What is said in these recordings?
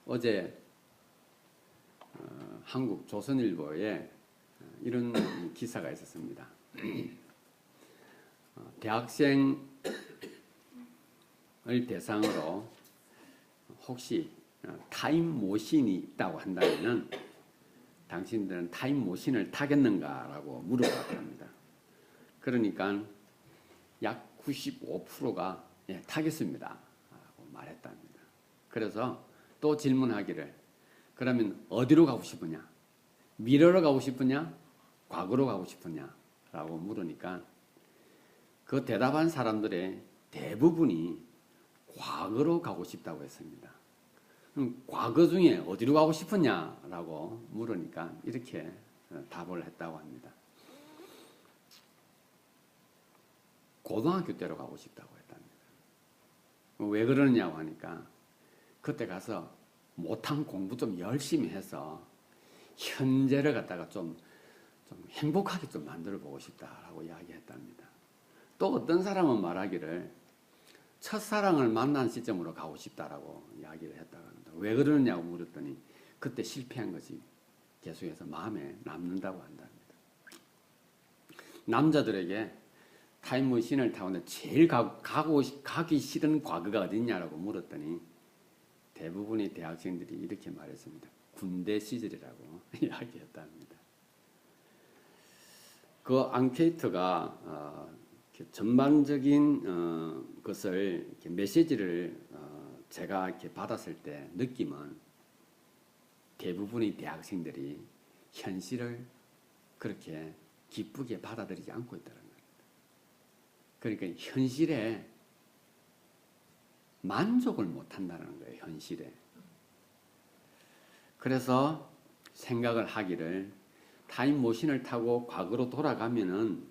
어제 한국 조선일보에 이런 기사가 있었습니다. 대학생을 대상으로 혹시 타임머신이 있다고 한다면 당신들은 타임머신을 타겠는가라고 물어봤답니다. 그러니까 약 95%가 타겠습니다 라고 말했답니다. 그래서 또 질문하기를, 그러면 어디로 가고 싶으냐? 미래로 가고 싶으냐? 과거로 가고 싶으냐? 라고 물으니까 그 대답한 사람들의 대부분이 과거로 가고 싶다고 했습니다. 그럼 과거 중에 어디로 가고 싶으냐? 라고 물으니까 이렇게 답을 했다고 합니다. 고등학교 때로 가고 싶다고 했답니다. 왜 그러느냐고 하니까 그때 가서 못한 공부 좀 열심히 해서 현재를 갖다가 좀 행복하게 좀 만들어 보고 싶다라고 이야기했답니다. 또 어떤 사람은 말하기를 첫사랑을 만난 시점으로 가고 싶다라고 이야기를 했다고 합니다. 왜 그러느냐고 물었더니 그때 실패한 것이 계속해서 마음에 남는다고 한답니다. 남자들에게 타임머신을 타고 제일 가기 싫은 과거가 어딨냐라고 물었더니 대부분의 대학생들이 이렇게 말했습니다. 군대 시절이라고 이야기했답니다. 그 앙케이트가 전반적인 것을 메시지를 제가 이렇게 받았을 때 느낌은 대부분의 대학생들이 현실을 그렇게 기쁘게 받아들이지 않고 있다는 겁니다. 그러니까 현실에 만족을 못 한다는 거예요. 현실에. 그래서 생각을 하기를 타임머신을 타고 과거로 돌아가면은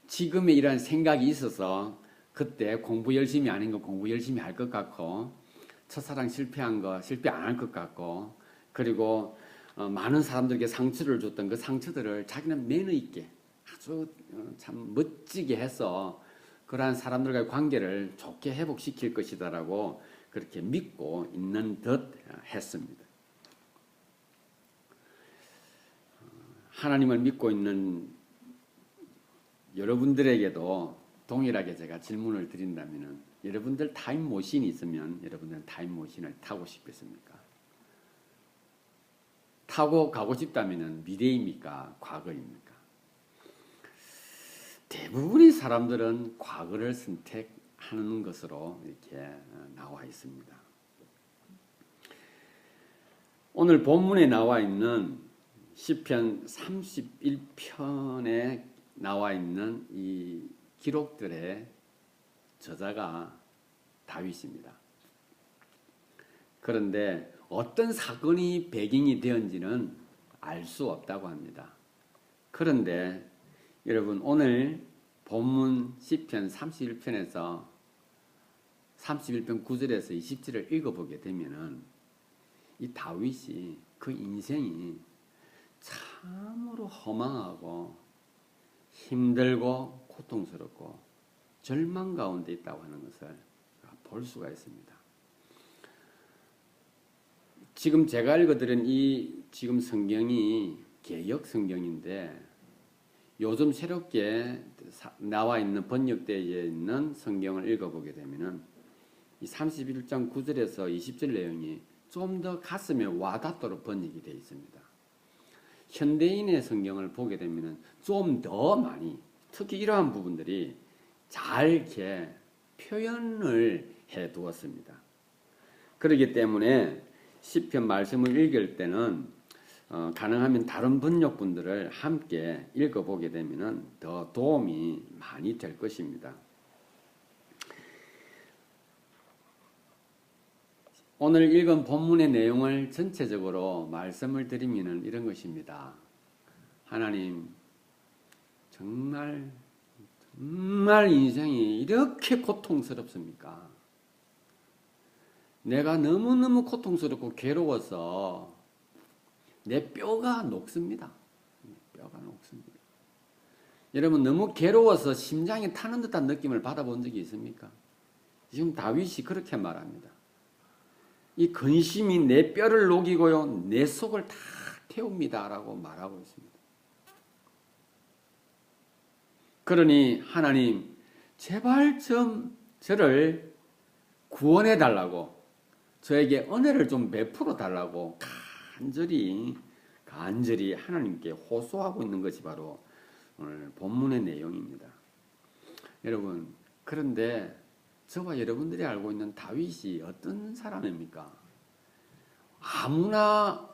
지금의 이런 생각이 있어서 그때 공부 열심히 안 한 거 공부 열심히 할 것 같고 첫사랑 실패한 거 실패 안 할 것 같고 그리고 많은 사람들에게 상처를 줬던 그 상처들을 자기는 매너 있게 아주 참 멋지게 해서 그러한 사람들과의 관계를 좋게 회복시킬 것이다라고 그렇게 믿고 있는 듯 했습니다. 하나님을 믿고 있는 여러분들에게도 동일하게 제가 질문을 드린다면 여러분들 타임머신이 있으면 여러분들은 타임머신을 타고 싶겠습니까? 타고 가고 싶다면 미래입니까? 과거입니까? 대부분의 사람들은 과거를 선택하는 것으로 이렇게 나와 있습니다. 오늘 본문에 나와 있는 시편 31편에 나와 있는 이 기록들의 저자가 다윗입니다. 그런데 어떤 사건이 배경이 되었는지는 알 수 없다고 합니다. 그런데 여러분 오늘 본문 시편 31편에서 31편 9절에서 20절을 읽어보게 되면은 이 다윗이 그 인생이 참으로 허망하고 힘들고 고통스럽고 절망 가운데 있다고 하는 것을 볼 수가 있습니다. 지금 제가 읽어드린 이 지금 성경이 개역 성경인데 요즘 새롭게 나와 있는 번역대에 있는 성경을 읽어보게 되면은 이 31장 9절에서 20절 내용이 좀 더 가슴에 와닿도록 번역이 되어 있습니다. 현대인의 성경을 보게 되면은 좀 더 많이 특히 이러한 부분들이 잘 이렇게 표현을 해 두었습니다. 그렇기 때문에 시편 말씀을 읽을 때는 가능하면 다른 번역분들을 함께 읽어보게 되면 더 도움이 많이 될 것입니다. 오늘 읽은 본문의 내용을 전체적으로 말씀을 드리면 이런 것입니다. 하나님, 정말 인생이 이렇게 고통스럽습니까? 내가 너무너무 고통스럽고 괴로워서 내 뼈가 녹습니다. 뼈가 녹습니다. 여러분 너무 괴로워서 심장이 타는 듯한 느낌을 받아본 적이 있습니까? 지금 다윗이 그렇게 말합니다. 이 근심이 내 뼈를 녹이고요, 내 속을 다 태웁니다라고 말하고 있습니다. 그러니 하나님, 제발 좀 저를 구원해 달라고, 저에게 은혜를 좀 베풀어 달라고 간절히 하나님께 호소하고 있는 것이 바로 오늘 본문의 내용입니다. 여러분, 그런데 저와 여러분들이 알고 있는 다윗이 어떤 사람입니까? 아무나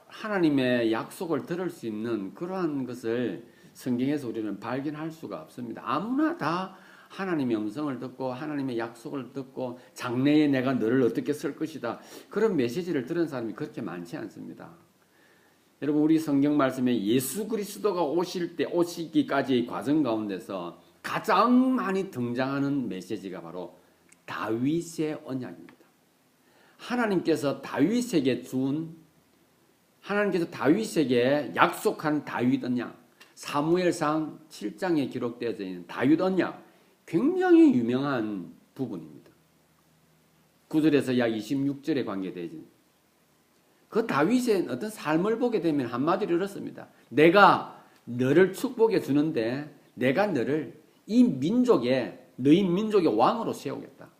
하나님의 약속을 들을 수 있는 그러한 것을 성경에서 우리는 발견할 수가 없습니다. 아무나 다 하나님의 음성을 듣고 하나님의 약속을 듣고 장래에 내가 너를 어떻게 쓸 것이다, 그런 메시지를 들은 사람이 그렇게 많지 않습니다. 여러분, 우리 성경 말씀에 예수 그리스도가 오시기까지의 과정 가운데서 가장 많이 등장하는 메시지가 바로 다윗의 언약입니다. 하나님께서 다윗에게 약속한 다윗 언약, 사무엘상 7장에 기록되어져 있는 다윗 언약, 굉장히 유명한 부분입니다. 9절에서 약 26절에 관계되지. 그 다윗의 어떤 삶을 보게 되면 한마디로 이렇습니다. 내가 너를 축복해 주는데 내가 너를 너희 민족의 왕으로 세우겠다.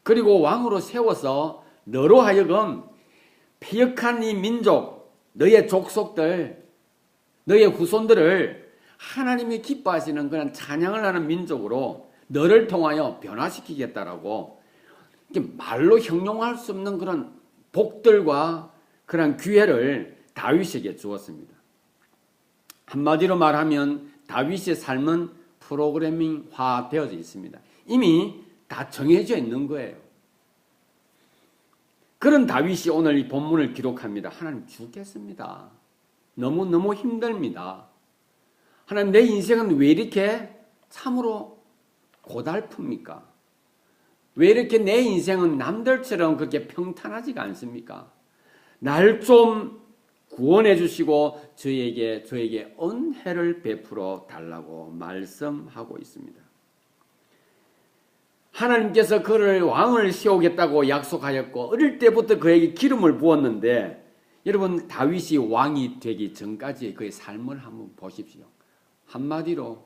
그리고 왕으로 세워서 너로 하여금 패역한 이 민족, 너의 족속들, 너의 후손들을 하나님이 기뻐하시는 그런 찬양을 하는 민족으로 너를 통하여 변화시키겠다라고 말로 형용할 수 없는 그런 복들과 그런 기회를 다윗에게 주었습니다. 한마디로 말하면 다윗의 삶은 프로그래밍화 되어져 있습니다. 이미 다 정해져 있는 거예요. 그런 다윗이 오늘 이 본문을 기록합니다. 하나님, 죽겠습니다. 너무너무 힘듭니다. 하나님, 내 인생은 왜 이렇게 참으로 고달픕니까? 왜 이렇게 내 인생은 남들처럼 그렇게 평탄하지가 않습니까? 날 좀 구원해 주시고 저에게 은혜를 베풀어 달라고 말씀하고 있습니다. 하나님께서 그를 왕을 세우겠다고 약속하였고 어릴 때부터 그에게 기름을 부었는데, 여러분, 다윗이 왕이 되기 전까지 그의 삶을 한번 보십시오. 한마디로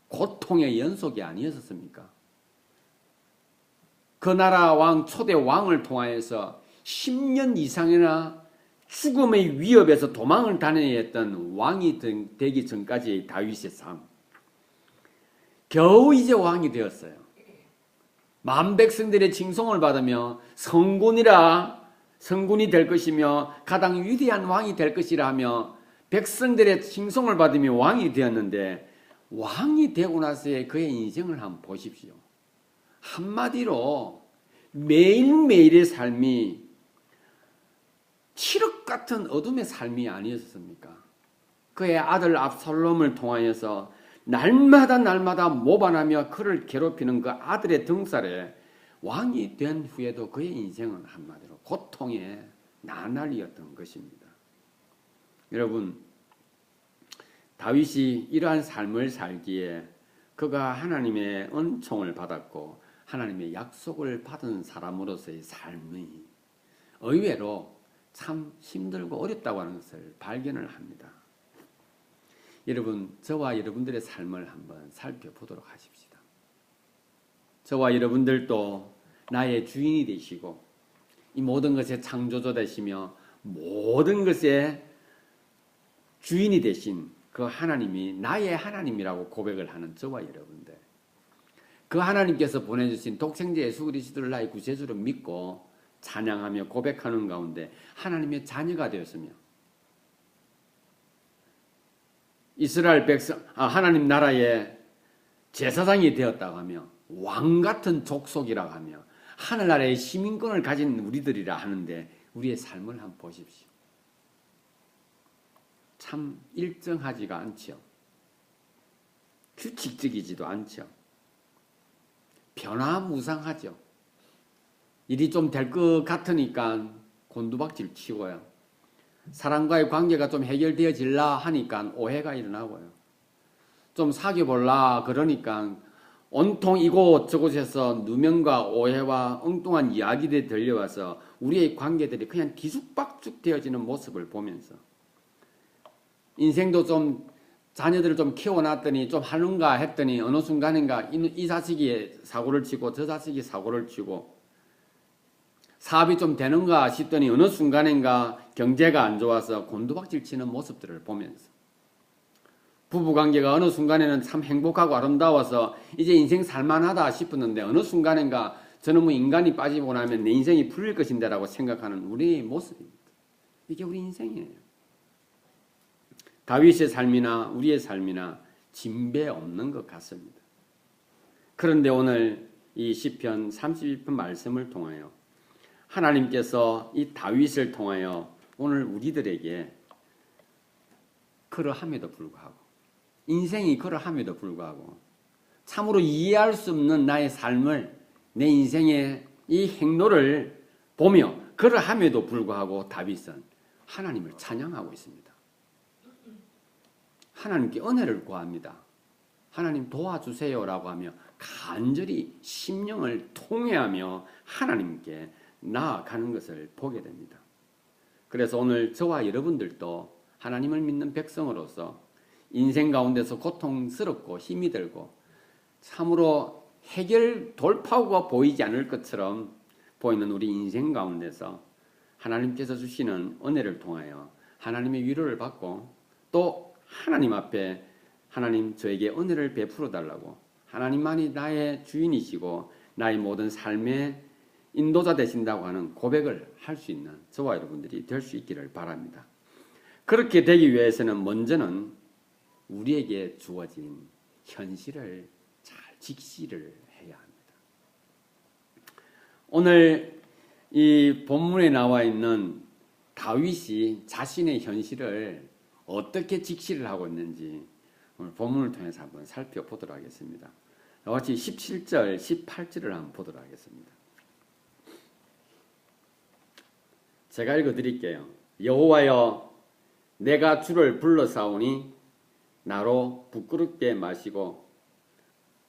고통의 연속이 아니었습니까? 그 나라 초대 왕을 통하여서 10년 이상이나 죽음의 위협에서 도망을 다녀야 했던 왕이 되기 전까지의 다윗의 삶. 겨우 이제 왕이 되었어요. 만 백성들의 칭송을 받으며 성군이 될 것이며 가장 위대한 왕이 될 것이라 하며 백성들의 칭송을 받으며 왕이 되었는데, 왕이 되고 나서의 그의 인생을 한번 보십시오. 한마디로 매일매일의 삶이 칠흑 같은 어둠의 삶이 아니었습니까? 그의 아들 압살롬을 통하여서 날마다 모반하며 그를 괴롭히는 그 아들의 등살에 왕이 된 후에도 그의 인생은 한마디로 고통의 나날이었던 것입니다. 여러분, 다윗이 이러한 삶을 살기에 그가 하나님의 은총을 받았고 하나님의 약속을 받은 사람으로서의 삶이 의외로 참 힘들고 어렵다고 하는 것을 발견을 합니다. 여러분, 저와 여러분들의 삶을 한번 살펴보도록 하십시다. 저와 여러분들도 나의 주인이 되시고 이 모든 것의 창조주 되시며 모든 것의 주인이 되신 그 하나님이 나의 하나님이라고 고백을 하는 저와 여러분들, 그 하나님께서 보내주신 독생자 예수 그리스도를 나의 구세주로 믿고 찬양하며 고백하는 가운데 하나님의 자녀가 되었으며 이스라엘 하나님 나라의 제사장이 되었다고 하며 왕같은 족속이라고 하며 하늘나라의 시민권을 가진 우리들이라 하는데 우리의 삶을 한번 보십시오. 참 일정하지가 않죠. 규칙적이지도 않죠. 변화무쌍하죠. 일이 좀 될 것 같으니까 곤두박질 치고요. 사람과의 관계가 좀 해결되어질라 하니까 오해가 일어나고요. 좀 사귀어볼라 그러니까 온통 이곳 저곳에서 누명과 오해와 엉뚱한 이야기들이 들려와서 우리의 관계들이 그냥 뒤죽박죽 되어지는 모습을 보면서 인생도 좀 자녀들을 좀 키워놨더니 좀 하는가 했더니 어느 순간인가 이 자식이 사고를 치고 저 자식이 사고를 치고 사업이 좀 되는가 싶더니 어느 순간인가 경제가 안 좋아서 곤두박질 치는 모습들을 보면서 부부관계가 어느 순간에는 참 행복하고 아름다워서 이제 인생 살만하다 싶었는데 어느 순간인가 저는 뭐 인간이 빠지고 나면 내 인생이 풀릴 것인데라고 생각하는 우리의 모습입니다. 이게 우리 인생이에요. 다윗의 삶이나 우리의 삶이나 진배 없는 것 같습니다. 그런데 오늘 이 시편 32편 말씀을 통하여 하나님께서 이 다윗을 통하여 오늘 우리들에게 그러함에도 불구하고 인생이 그러함에도 불구하고 참으로 이해할 수 없는 나의 삶을 내 인생의 이 행로를 보며 그러함에도 불구하고 다윗은 하나님을 찬양하고 있습니다. 하나님께 은혜를 구합니다. 하나님 도와주세요라고 하며 간절히 심령을 통회하며 하나님께 나아가는 것을 보게 됩니다. 그래서 오늘 저와 여러분들도 하나님을 믿는 백성으로서 인생 가운데서 고통스럽고 힘이 들고 참으로 해결 돌파구가 보이지 않을 것처럼 보이는 우리 인생 가운데서 하나님께서 주시는 은혜를 통하여 하나님의 위로를 받고 또 하나님 앞에 하나님 저에게 은혜를 베풀어 달라고 하나님만이 나의 주인이시고 나의 모든 삶의 인도자 되신다고 하는 고백을 할 수 있는 저와 여러분들이 될 수 있기를 바랍니다. 그렇게 되기 위해서는 먼저는 우리에게 주어진 현실을 잘 직시를 해야 합니다. 오늘 이 본문에 나와 있는 다윗이 자신의 현실을 어떻게 직시를 하고 있는지 오늘 본문을 통해서 한번 살펴보도록 하겠습니다. 이와 같이 17절, 18절을 한번 보도록 하겠습니다. 제가 읽어드릴게요. 여호와여, 내가 주를 불러사오니 나로 부끄럽게 마시고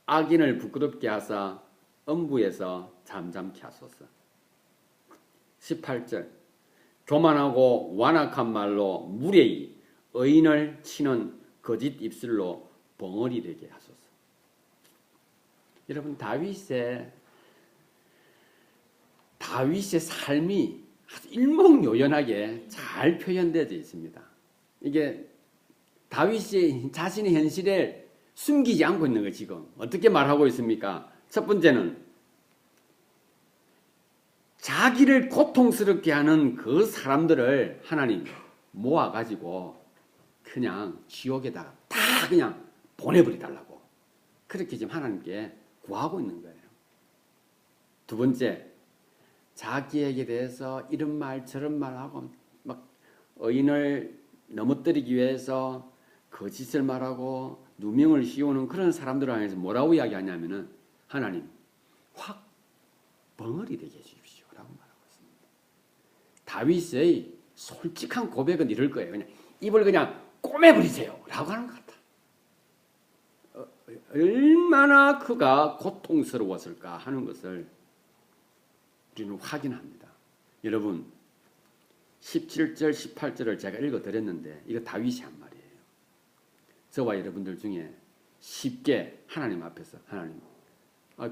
악인을 부끄럽게 하사 음부에서 잠잠케 하소서. 18절 교만하고 완악한 말로 무례히 의인을 치는 거짓 입술로 벙어리 되게 하소서. 여러분 다윗의 삶이 아주 일목요연하게 잘 표현되어 있습니다. 이게 다윗이 자신의 현실을 숨기지 않고 있는 거예요. 지금 어떻게 말하고 있습니까? 첫 번째는 자기를 고통스럽게 하는 그 사람들을 하나님 모아가지고 그냥 지옥에다가 다 그냥 보내버리달라고 그렇게 지금 하나님께 구하고 있는 거예요. 두 번째, 자기에게 대해서 이런 말 저런 말하고 막 의인을 넘어뜨리기 위해서 거짓을 말하고 누명을 씌우는 그런 사람들을 향해서 뭐라고 이야기하냐면은 하나님 확 벙어리 되게 해주십시오 라고 말하고 있습니다. 다윗의 솔직한 고백은 이럴 거예요. 그냥 입을 그냥 꼬매버리세요 라고 하는 것 같아. 얼마나 그가 고통스러웠을까 하는 것을 우리는 확인합니다. 여러분 17절 18절을 제가 읽어드렸는데 이거 다윗이 한 말이에요. 저와 여러분들 중에 쉽게 하나님 앞에서 하나님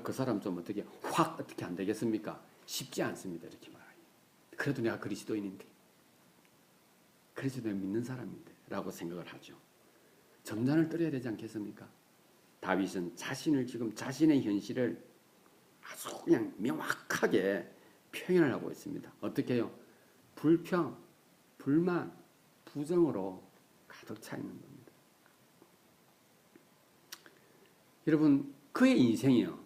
그 사람 좀 어떻게 안 되겠습니까? 쉽지 않습니다. 이렇게 말해요. 그래도 내가 그리스도인인데 그래서 내가 믿는 사람인데 라고 생각을 하죠. 점잖을 떨어야 되지 않겠습니까? 다윗은 지금 자신의 현실을 아주 그냥 명확하게 표현을 하고 있습니다. 어떻게 해요? 불평, 불만, 부정으로 가득 차 있는 겁니다. 여러분 그의 인생이요.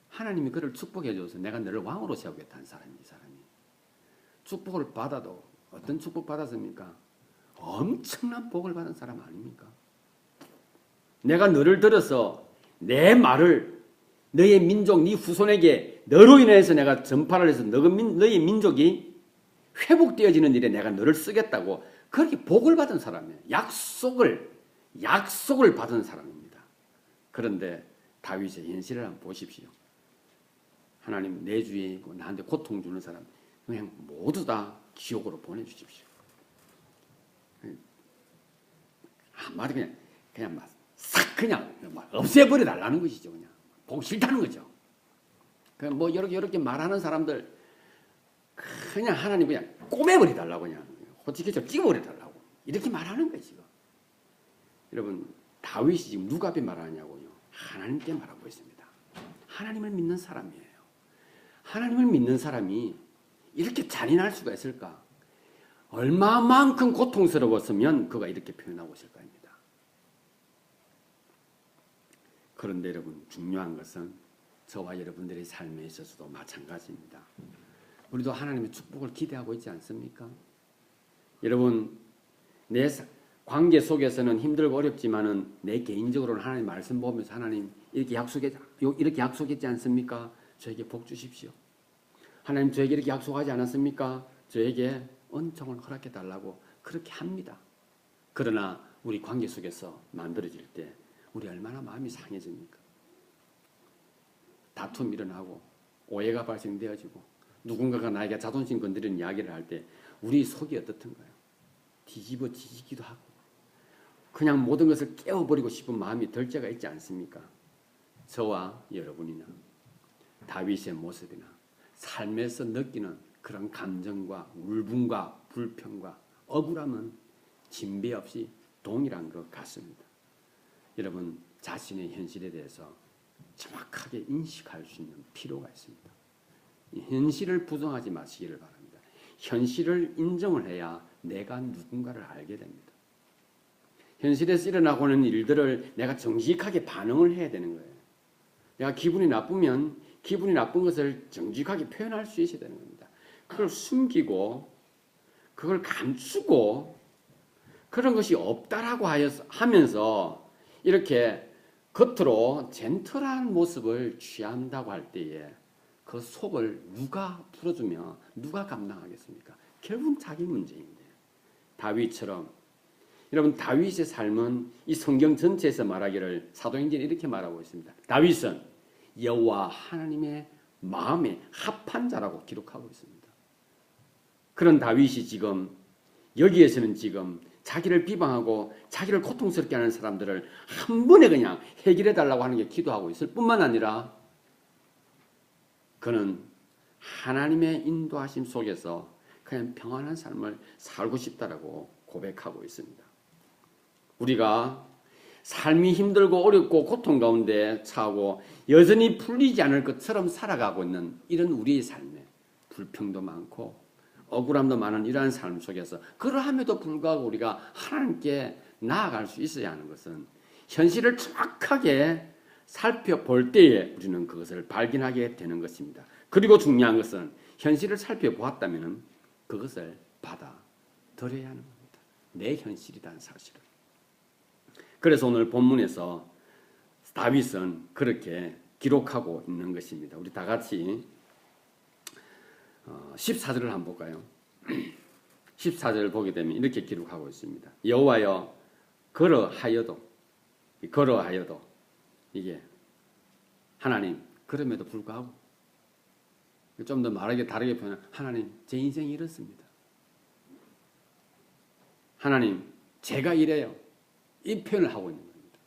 하나님이 그를 축복해 줘서 내가 너를 왕으로 세우겠다는 사람이 이 사람이. 축복을 받아도 어떤 축복 받았습니까? 엄청난 복을 받은 사람 아닙니까? 내가 너를 들어서 내 말을 너의 민족, 네 후손에게 너로 인해서 내가 전파를 해서 너의 민족이 회복되어지는 일에 내가 너를 쓰겠다고 그렇게 복을 받은 사람이에요. 약속을 받은 사람입니다. 그런데 다윗의 현실을 한번 보십시오. 하나님 내 주위에 있고 나한테 고통 주는 사람 그냥 모두 다 지옥으로 보내주십시오. 한마디 그냥 막 싹 그냥 없애버려 달라는 것이죠. 그냥 보기 싫다는 거죠. 그냥 뭐 이렇게 말하는 사람들 그냥 하나님 그냥 꼬매버려 달라고 그냥 호치키처럼 찍어버려 달라고 이렇게 말하는 거예요 지금. 여러분 다윗이 지금 누가 앞에 말하냐고요? 하나님께 말하고 있습니다. 하나님을 믿는 사람이에요. 하나님을 믿는 사람이 이렇게 잔인할 수가 있을까? 얼마만큼 고통스러웠으면 그가 이렇게 표현하고 있을 겁니다. 그런데 여러분 중요한 것은 저와 여러분들의 삶에 있어서도 마찬가지입니다. 우리도 하나님의 축복을 기대하고 있지 않습니까? 여러분 내 관계 속에서는 힘들고 어렵지만은 내 개인적으로는 하나님 말씀 보면서 하나님 이렇게 약속했지 않습니까? 저에게 복 주십시오. 하나님 저에게 이렇게 약속하지 않았습니까? 저에게 은총을 허락해 달라고 그렇게 합니다. 그러나 우리 관계 속에서 만들어질 때 우리 얼마나 마음이 상해집니까? 다툼이 일어나고 오해가 발생되어지고 누군가가 나에게 자존심 건드리는 이야기를 할 때 우리 속이 어떻던가요? 뒤집어지기도 하고 그냥 모든 것을 깨워버리고 싶은 마음이 들 때가 있지 않습니까? 저와 여러분이나 다윗의 모습이나 삶에서 느끼는 그런 감정과 울분과 불평과 억울함은 진배 없이 동일한 것 같습니다. 여러분 자신의 현실에 대해서 정확하게 인식할 수 있는 필요가 있습니다. 현실을 부정하지 마시기를 바랍니다. 현실을 인정을 해야 내가 누군가를 알게 됩니다. 현실에서 일어나고 있는 일들을 내가 정직하게 반응을 해야 되는 거예요. 내가 기분이 나쁘면 기분이 나쁜 것을 정직하게 표현할 수 있어야 되는 겁니다. 그걸 숨기고 그걸 감추고 그런 것이 없다라고 하면서 이렇게 겉으로 젠틀한 모습을 취한다고 할 때에 그 속을 누가 풀어주며 누가 감당하겠습니까? 결국은 자기 문제인데 다윗처럼 여러분 다윗의 삶은 이 성경 전체에서 말하기를 사도행전이 이렇게 말하고 있습니다. 다윗은 여호와 하나님의 마음에 합한 자라고 기록하고 있습니다. 그런 다윗이 지금 여기에서는 지금 자기를 비방하고 자기를 고통스럽게 하는 사람들을 한 번에 그냥 해결해 달라고 하는 게 기도하고 있을 뿐만 아니라 그는 하나님의 인도하심 속에서 그냥 평안한 삶을 살고 싶다라고 고백하고 있습니다. 우리가 삶이 힘들고 어렵고 고통 가운데 처하고 여전히 풀리지 않을 것처럼 살아가고 있는 이런 우리의 삶에 불평도 많고 억울함도 많은 이러한 삶 속에서 그러함에도 불구하고 우리가 하나님께 나아갈 수 있어야 하는 것은 현실을 정확하게 살펴볼 때에 우리는 그것을 발견하게 되는 것입니다. 그리고 중요한 것은 현실을 살펴보았다면 그것을 받아들여야 하는 겁니다. 내 현실이라는 사실을. 그래서 오늘 본문에서 다윗은 그렇게 기록하고 있는 것입니다. 우리 다 같이 14절을 한번 볼까요? 14절을 보게 되면 이렇게 기록하고 있습니다. 여호와여 그러하여도 이게 하나님 그럼에도 불구하고 좀 더 말하기 다르게 표현하면 하나님 제 인생이 이렇습니다. 하나님 제가 이래요. 이 표현을 하고 있는 겁니다.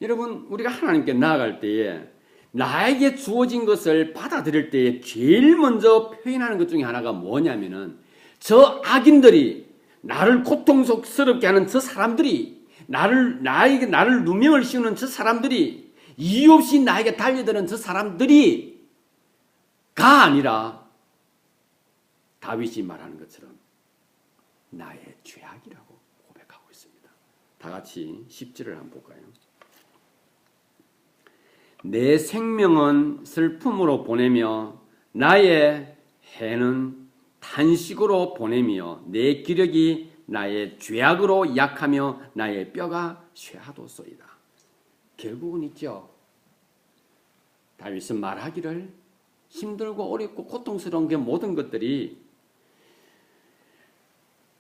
여러분 우리가 하나님께 나아갈 때에 나에게 주어진 것을 받아들일 때에 제일 먼저 표현하는 것 중에 하나가 뭐냐면은 저 악인들이 나를 고통스럽게 하는 저 사람들이 나를 누명을 씌우는 저 사람들이 이유 없이 나에게 달려드는 저 사람들이 가 아니라 다윗이 말하는 것처럼 나의 죄악이라고 고백하고 있습니다. 다 같이 10절을 한번 볼까요? 내 생명은 슬픔으로 보내며 나의 해는 탄식으로 보내며 내 기력이 나의 죄악으로 약하며 나의 뼈가 쇠하도소이다. 결국은 있죠. 다윗은 말하기를 힘들고 어렵고 고통스러운 게 모든 것들이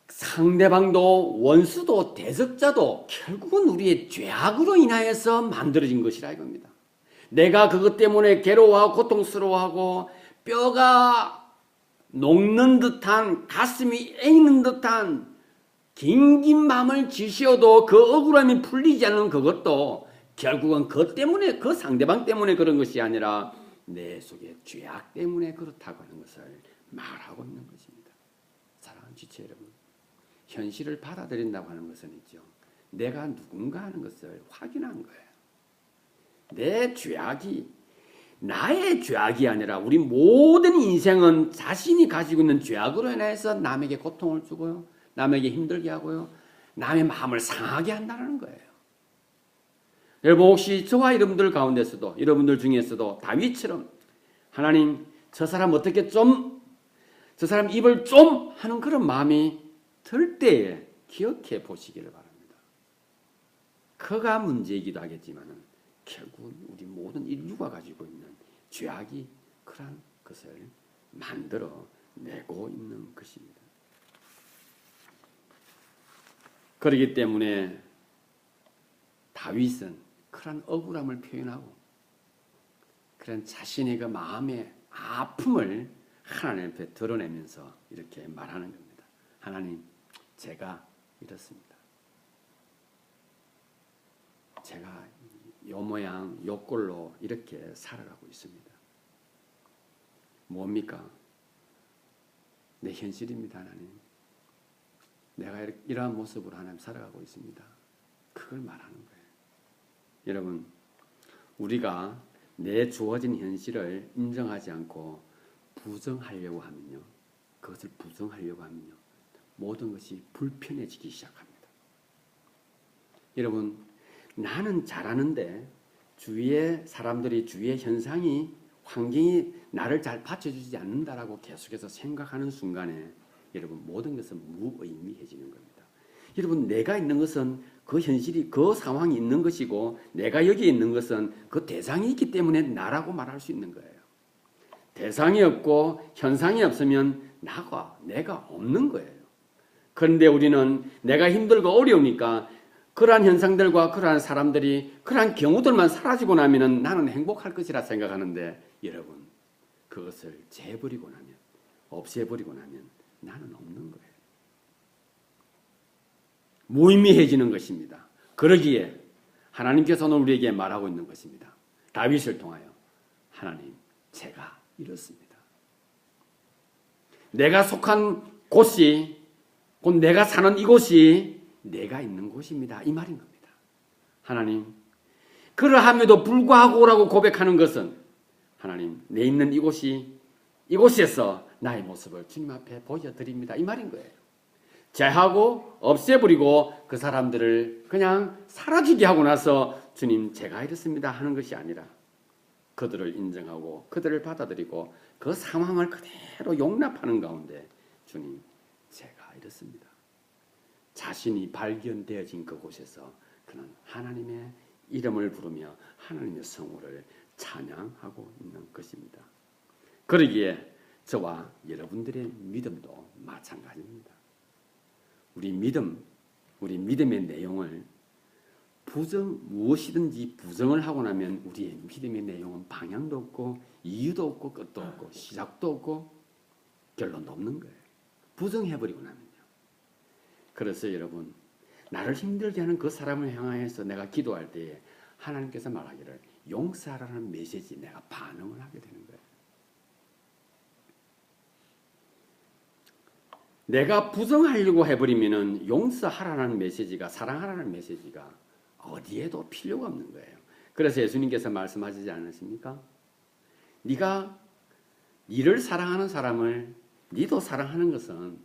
상대방도 원수도 대적자도 결국은 우리의 죄악으로 인하여서 만들어진 것이라 이겁니다. 내가 그것 때문에 괴로워하고 고통스러워하고 뼈가 녹는 듯한 가슴이 애이는 듯한 긴긴 밤을 지새워도 그 억울함이 풀리지 않는 그것도 결국은 그 때문에 그 상대방 때문에 그런 것이 아니라 내 속의 죄악 때문에 그렇다고 하는 것을 말하고 있는 것입니다. 사랑하는 지체 여러분, 현실을 받아들인다고 하는 것은 있죠. 내가 누군가 하는 것을 확인한 거예요. 내 죄악이 나의 죄악이 아니라 우리 모든 인생은 자신이 가지고 있는 죄악으로 인해서 남에게 고통을 주고요. 남에게 힘들게 하고요. 남의 마음을 상하게 한다는 거예요. 여러분 혹시 저와 여러분들 가운데서도 여러분들 중에서도 다윗처럼 하나님 저 사람 어떻게 좀 저 사람 입을 좀 하는 그런 마음이 들 때에 기억해 보시기를 바랍니다. 그가 문제이기도 하겠지만 결국은 우리 모든 인류가 가지고 있는 죄악이 그러한 것을 만들어 내고 있는 것입니다. 그렇기 때문에 다윗은 그런 억울함을 표현하고 그런 자신의 그 마음의 아픔을 하나님 앞에 드러내면서 이렇게 말하는 겁니다. 하나님, 제가 이렇습니다. 제가 요 모양 요 꼴로 이렇게 살아가고 있습니다. 뭡니까? 내 현실입니다. 하나님. 내가 이러한 모습으로 하나님 살아가고 있습니다. 그걸 말하는 거예요. 여러분, 우리가 내 주어진 현실을 인정하지 않고 부정하려고 하면요. 그것을 부정하려고 하면요. 모든 것이 불편해지기 시작합니다. 여러분, 나는 잘하는데 주위의 사람들이 주위의 현상이 환경이 나를 잘 받쳐주지 않는다라고 계속해서 생각하는 순간에 여러분 모든 것은 무의미해지는 겁니다. 여러분 내가 있는 것은 그 현실이 그 상황이 있는 것이고 내가 여기 있는 것은 그 대상이 있기 때문에 나라고 말할 수 있는 거예요. 대상이 없고 현상이 없으면 내가 없는 거예요. 그런데 우리는 내가 힘들고 어려우니까 그러한 현상들과 그러한 사람들이 그러한 경우들만 사라지고 나면 나는 행복할 것이라 생각하는데 여러분 그것을 재버리고 나면 없애버리고 나면 나는 없는 거예요. 무의미해지는 것입니다. 그러기에 하나님께서 오늘 우리에게 말하고 있는 것입니다. 다윗을 통하여 하나님 제가 이렇습니다. 내가 속한 곳이 곧 내가 사는 이곳이 내가 있는 곳입니다. 이 말인 겁니다. 하나님 그러함에도 불구하고라고 고백하는 것은 하나님 내 있는 이곳에서 나의 모습을 주님 앞에 보여드립니다. 이 말인 거예요. 제하고 없애버리고 그 사람들을 그냥 사라지게 하고 나서 주님 제가 이렇습니다 하는 것이 아니라 그들을 인정하고 그들을 받아들이고 그 상황을 그대로 용납하는 가운데 주님 제가 이렇습니다. 자신이 발견되어진 그곳에서 그는 하나님의 이름을 부르며 하나님의 성호를 찬양하고 있는 것입니다. 그러기에 저와 여러분들의 믿음도 마찬가지입니다. 우리 믿음의 내용을 무엇이든지 부정을 하고 나면 우리의 믿음의 내용은 방향도 없고 이유도 없고 끝도 없고 시작도 없고 결론도 없는 거예요. 부정해버리고 나면요. 그래서 여러분 나를 힘들게 하는 그 사람을 향하여서 내가 기도할 때에 하나님께서 말하기를 용서하라는 메시지 내가 반응을 하게 되는 거예요. 내가 부정하려고 해버리면은 용서하라는 메시지가 사랑하라는 메시지가 어디에도 필요가 없는 거예요. 그래서 예수님께서 말씀하시지 않으십니까? 네가 니를 사랑하는 사람을 니도 사랑하는 것은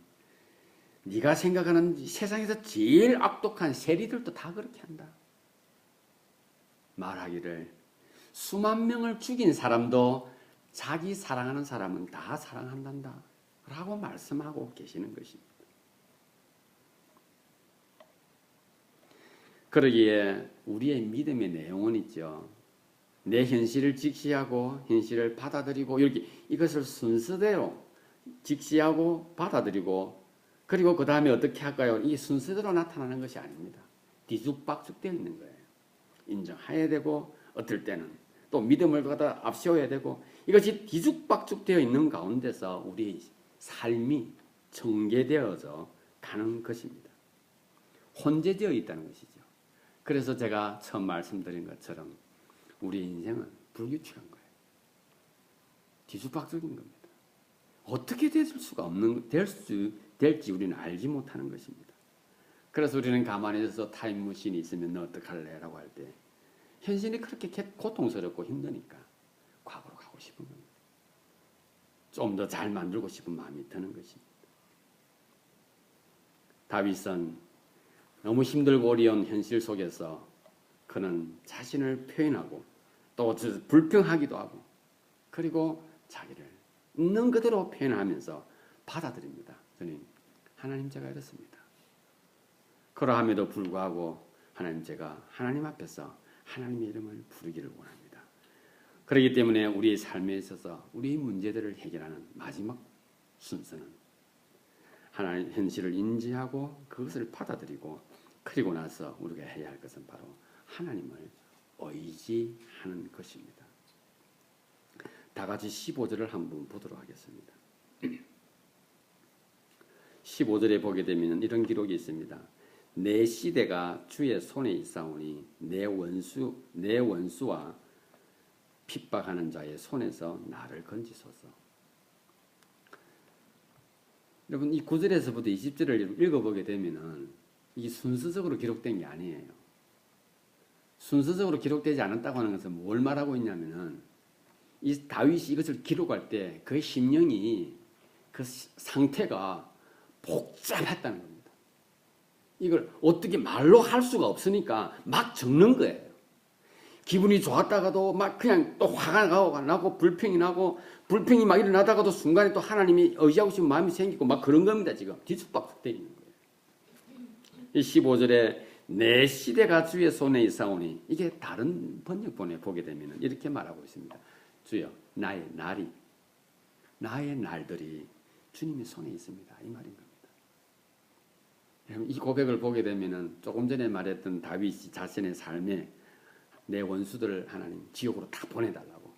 네가 생각하는 세상에서 제일 악독한 세리들도 다 그렇게 한다. 말하기를 수만 명을 죽인 사람도 자기 사랑하는 사람은 다 사랑한단다 라고 말씀하고 계시는 것입니다. 그러기에 우리의 믿음의 내용은 있죠. 내 현실을 직시하고 현실을 받아들이고 이렇게 이것을 순서대로 직시하고 받아들이고 그리고 그 다음에 어떻게 할까요? 이 순서대로 나타나는 것이 아닙니다. 뒤죽박죽 되어 있는 거예요. 인정해야 되고 어떨 때는 또 믿음을 갖다 앞세워야 되고 이것이 뒤죽박죽 되어 있는 가운데서 우리 삶이 전개되어져 가는 것입니다. 혼재되어 있다는 것이죠. 그래서 제가 처음 말씀드린 것처럼 우리 인생은 불규칙한 거예요. 뒤죽박죽인 겁니다. 어떻게 될지 우리는 알지 못하는 것입니다. 그래서 우리는 가만히 있어서 타임머신이 있으면 너 어떡할래? 라고 할 때 현실이 그렇게 고통스럽고 힘드니까 과거로 가고 싶은 겁니다. 좀 더 잘 만들고 싶은 마음이 드는 것입니다. 다윗은 너무 힘들고 어려운 현실 속에서 그는 자신을 표현하고 또 불평하기도 하고 그리고 자기를 있는 그대로 표현하면서 받아들입니다. 주님, 하나님 제가 이렇습니다. 그러함에도 불구하고 하나님 제가 하나님 앞에서 하나님의 이름을 부르기를 원합니다. 그렇기 때문에 우리의 삶에 있어서 우리의 문제들을 해결하는 마지막 순서는 하나님 현실을 인지하고 그것을 받아들이고 그리고 나서 우리가 해야 할 것은 바로 하나님을 의지하는 것입니다. 다 같이 15절을 한번 보도록 하겠습니다. 15절에 보게 되면 이런 기록이 있습니다. 내 시대가 주의 손에 있사오니 내 원수와 핍박하는 자의 손에서 나를 건지소서. 여러분 이 9절에서부터 20절을 읽어보게 되면은 이게 순서적으로 기록된 게 아니에요. 순서적으로 기록되지 않았다고 하는 것은 뭘 말하고 있냐면은 이 다윗이 이것을 기록할 때 그의 심령이 그 상태가 복잡했다는 겁니다. 이걸 어떻게 말로 할 수가 없으니까 막 적는 거예요. 기분이 좋았다가도 막 그냥 또 화가 나고 불평이 나고 불평이 막 일어나다가도 순간에 또 하나님이 의지하고 싶은 마음이 생기고 막 그런 겁니다. 지금 뒤죽박죽 되어 있는 거예요. 이 15절에 내 시대가 주의 손에 있사오니 이게 다른 번역본에 보게 되면 이렇게 말하고 있습니다. 주여 나의 날들이 주님의 손에 있습니다. 이 말인 겁니다. 이 고백을 보게 되면 조금 전에 말했던 다윗이 자신의 삶에 내 원수들을 하나님 지옥으로 다 보내달라고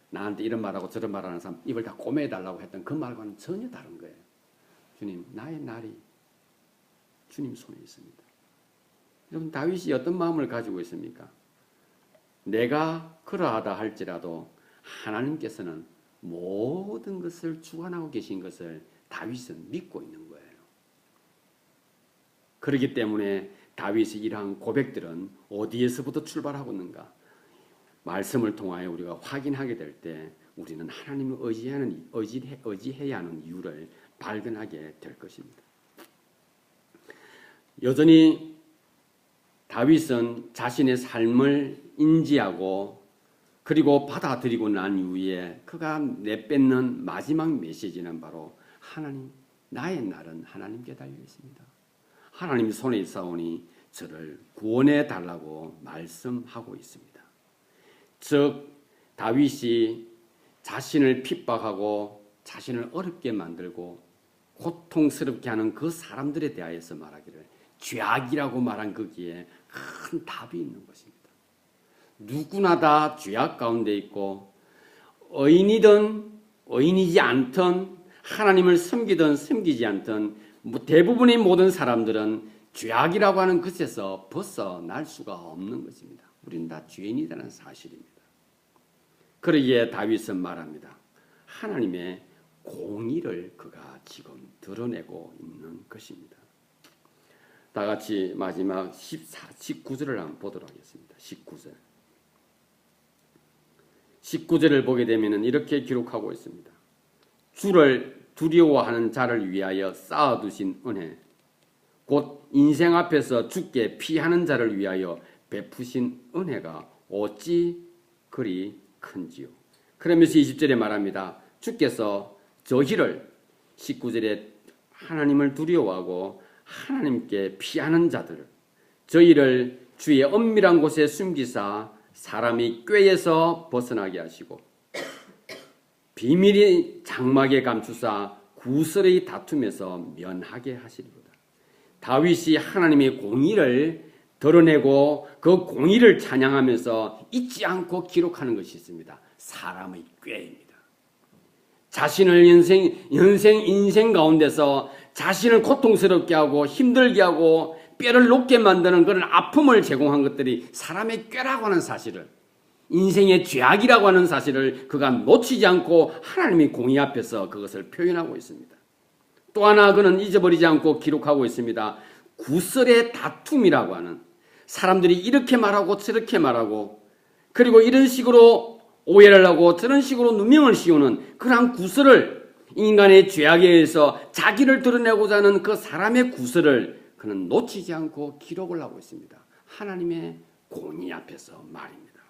나한테 이런 말하고 저런 말하는 사람 입을 다 꼬매달라고 했던 그 말과는 전혀 다른 거예요. 주님 나의 날이 주님 손에 있습니다. 여러분 다윗이 어떤 마음을 가지고 있습니까? 내가 그러하다 할지라도 하나님께서는 모든 것을 주관하고 계신 것을 다윗은 믿고 있는 거예요. 그렇기 때문에 다윗의 이러한 고백들은 어디에서부터 출발하고 있는가? 말씀을 통하여 우리가 확인하게 될 때 우리는 하나님을 의지해야 하는 이유를 발견하게 될 것입니다. 여전히 다윗은 자신의 삶을 인지하고 그리고 받아들이고 난 이후에 그가 내뱉는 마지막 메시지는 바로 하나님, 나의 날은 하나님께 달려 있습니다. 하나님 손에 있사오니 저를 구원해 달라고 말씀하고 있습니다. 즉 다윗이 자신을 핍박하고 자신을 어렵게 만들고 고통스럽게 하는 그 사람들에 대하여서 말하기를 죄악이라고 말한 거기에 큰 답이 있는 것입니다. 누구나 다 죄악 가운데 있고 의인이든 의인이지 않든 하나님을 섬기든 섬기지 않든 대부분의 모든 사람들은 죄악이라고 하는 것에서 벗어날 수가 없는 것입니다. 우리는 다 죄인이라는 사실입니다. 그러기에 다윗은 말합니다. 하나님의 공의를 그가 지금 드러내고 있는 것입니다. 다 같이 마지막 19절을 한번 보도록 하겠습니다. 19절을 보게 되면 이렇게 기록하고 있습니다. 주를 두려워하는 자를 위하여 쌓아두신 은혜, 곧 인생 앞에서 주께 피하는 자를 위하여 베푸신 은혜가 어찌 그리 큰지요. 그러면서 20절에 말합니다. 주께서 저희를 19절에 하나님을 두려워하고 하나님께 피하는 자들, 저희를 주의 엄밀한 곳에 숨기사 사람이 꾀에서 벗어나게 하시고 비밀이 장막에 감추사 구설의 다툼에서 면하게 하시리로다. 다윗이 하나님의 공의를 드러내고 그 공의를 찬양하면서 잊지 않고 기록하는 것이 있습니다. 사람의 꾀입니다. 자신을 인생 가운데서 자신을 고통스럽게 하고 힘들게 하고 뼈를 녹게 만드는 그런 아픔을 제공한 것들이 사람의 꾀라고 하는 사실을, 인생의 죄악이라고 하는 사실을 그가 놓치지 않고 하나님의 공의 앞에서 그것을 표현하고 있습니다. 또 하나 그는 잊어버리지 않고 기록하고 있습니다. 구설의 다툼이라고 하는, 사람들이 이렇게 말하고 저렇게 말하고 그리고 이런 식으로 오해를 하고 저런 식으로 누명을 씌우는 그러한 구설을, 인간의 죄악에 의해서 자기를 드러내고자 하는 그 사람의 구설을 그는 놓치지 않고 기록을 하고 있습니다. 하나님의 공의 앞에서 말입니다.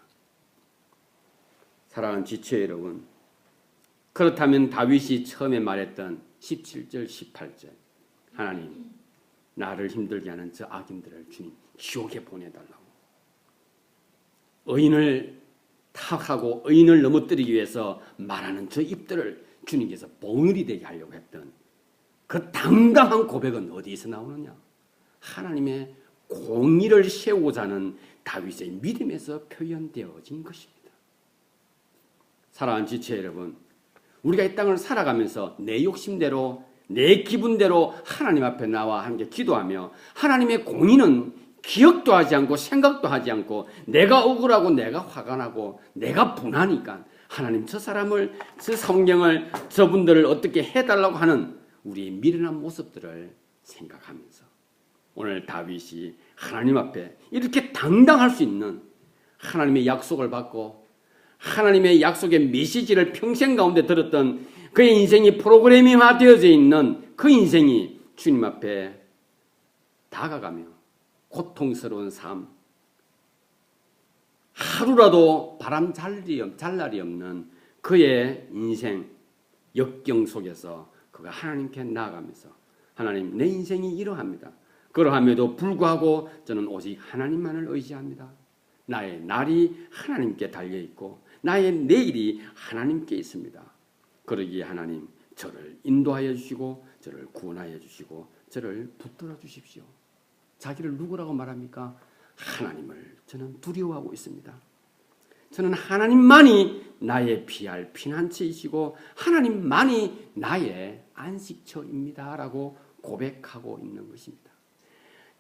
사랑하는 지체 여러분, 그렇다면 다윗이 처음에 말했던 17절 18절, 하나님 나를 힘들게 하는 저 악인들을 주님 지옥에 보내달라고, 의인을 타락하고 의인을 넘어뜨리기 위해서 말하는 저 입들을 주님께서 봉우리 되게 하려고 했던 그 당당한 고백은 어디에서 나오느냐? 하나님의 공의를 세우고자 하는 다윗의 믿음에서 표현되어진 것입니다. 사랑하는 지체 여러분, 우리가 이 땅을 살아가면서 내 욕심대로 내 기분대로 하나님 앞에 나와 함께 기도하며 하나님의 공의는 기억도 하지 않고 생각도 하지 않고 내가 억울하고 내가 화가 나고 내가 분하니까 하나님 저 사람을, 저 성경을, 저분들을 어떻게 해달라고 하는 우리의 미련한 모습들을 생각하면서 오늘 다윗이 하나님 앞에 이렇게 당당할 수 있는, 하나님의 약속을 받고 하나님의 약속의 메시지를 평생 가운데 들었던 그의 인생이 프로그래밍화 되어져 있는 그 인생이 주님 앞에 다가가며 고통스러운 삶, 하루라도 바람 잘 날이 없는 그의 인생 역경 속에서 그가 하나님께 나아가면서 하나님 내 인생이 이러합니다. 그러함에도 불구하고 저는 오직 하나님만을 의지합니다. 나의 날이 하나님께 달려있고 나의 내일이 하나님께 있습니다. 그러기에 하나님 저를 인도하여 주시고 저를 구원하여 주시고 저를 붙들어 주십시오. 자기를 누구라고 말합니까? 하나님을 저는 두려워하고 있습니다. 저는 하나님만이 나의 피할 피난처이시고 하나님만이 나의 안식처입니다 라고 고백하고 있는 것입니다.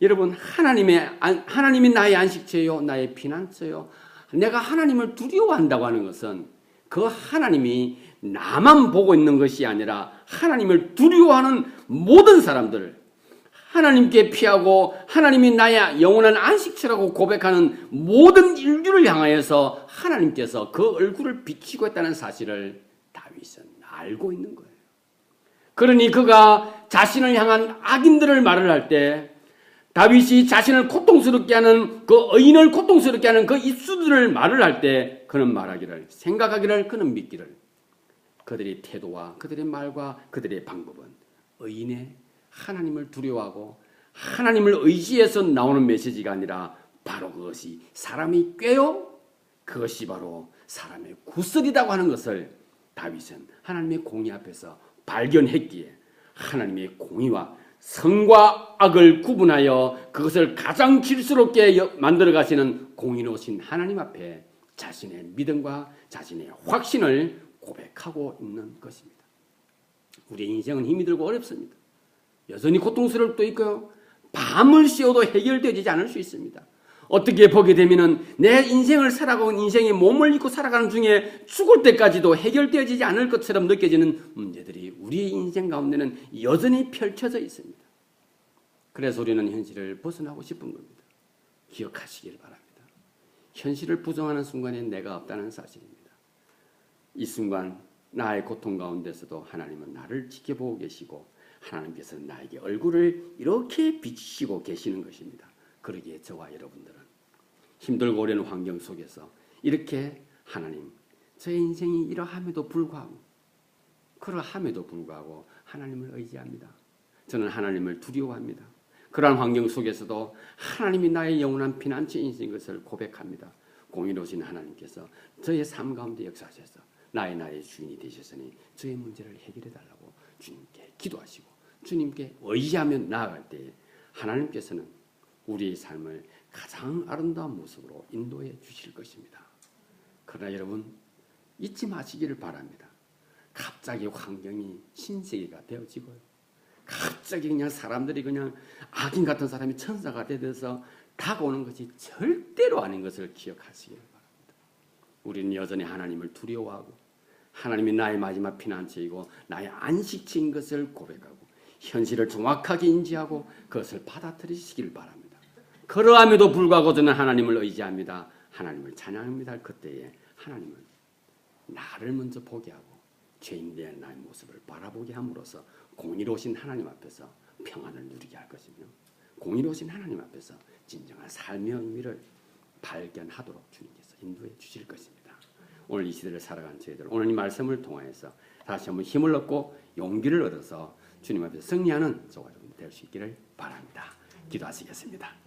여러분, 하나님이 나의 안식처요 나의 피난처요, 내가 하나님을 두려워한다고 하는 것은 그 하나님이 나만 보고 있는 것이 아니라 하나님을 두려워하는 모든 사람들을 하나님께 피하고 하나님이 나의 영원한 안식처라고 고백하는 모든 인류를 향하여서 하나님께서 그 얼굴을 비치고 있다는 사실을 다윗은 알고 있는 거예요. 그러니 그가 자신을 향한 악인들을 말을 할 때, 다윗이 자신을 고통스럽게 하는 그 의인을 고통스럽게 하는 그 입술들을 말을 할 때 그는 말하기를, 생각하기를, 그는 믿기를 그들의 태도와 그들의 말과 그들의 방법은 의인의 하나님을 두려워하고 하나님을 의지해서 나오는 메시지가 아니라 바로 그것이 사람이 꾀요, 그것이 바로 사람의 구설이라고 하는 것을 다윗은 하나님의 공의 앞에서 발견했기에 하나님의 공의와 선과 악을 구분하여 그것을 가장 질스럽게 만들어 가시는 공의로우신 하나님 앞에 자신의 믿음과 자신의 확신을 고백하고 있는 것입니다. 우리의 인생은 힘이 들고 어렵습니다. 여전히 고통스러울 수도 있고요. 밤을 새워도 해결되지 않을 수 있습니다. 어떻게 보게 되면은 내 인생을 살아가는 인생의 몸을 입고 살아가는 중에 죽을 때까지도 해결되어지지 않을 것처럼 느껴지는 문제들이 우리의 인생 가운데는 여전히 펼쳐져 있습니다. 그래서 우리는 현실을 벗어나고 싶은 겁니다. 기억하시길 바랍니다. 현실을 부정하는 순간에 내가 없다는 사실입니다. 이 순간 나의 고통 가운데서도 하나님은 나를 지켜보고 계시고 하나님께서는 나에게 얼굴을 이렇게 비치시고 계시는 것입니다. 그러기에 저와 여러분들은 힘들고 어려운 환경 속에서 이렇게 하나님, 저의 인생이 이러함에도 불구하고 하나님을 의지합니다. 저는 하나님을 두려워합니다. 그러한 환경 속에서도 하나님이 나의 영원한 피난처이신 것을 고백합니다. 공의로우신 하나님께서 저의 삶 가운데 역사하셔서 나의 주인이 되셨으니 저의 문제를 해결해 달라고 주님께 기도하시고 주님께 의지하며 나아갈 때에 하나님께서는 우리의 삶을 가장 아름다운 모습으로 인도해 주실 것입니다. 그러나 여러분 잊지 마시기를 바랍니다. 갑자기 환경이 신세계가 되어지고요. 갑자기 그냥 사람들이 그냥 악인 같은 사람이 천사가 되어서 다가오는 것이 절대로 아닌 것을 기억하시기를 바랍니다. 우리는 여전히 하나님을 두려워하고 하나님이 나의 마지막 피난처이고 나의 안식처인 것을 고백하고 현실을 정확하게 인지하고 그것을 받아들이시길 바랍니다. 그러함에도 불구하고 저는 하나님을 의지합니다. 하나님을 찬양합니다. 그때에 하나님은 나를 먼저 보게 하고 죄인된 나의 모습을 바라보게 함으로써 공의로우신 하나님 앞에서 평안을 누리게 할 것이며 공의로우신 하나님 앞에서 진정한 삶의 의미를 발견하도록 주님께서 인도해 주실 것입니다. 오늘 이 시대를 살아가는 저희들 오늘 이 말씀을 통하여서 다시 한번 힘을 얻고 용기를 얻어서 주님 앞에서 승리하는 저와 여러분 될 수 있기를 바랍니다. 기도하시겠습니다.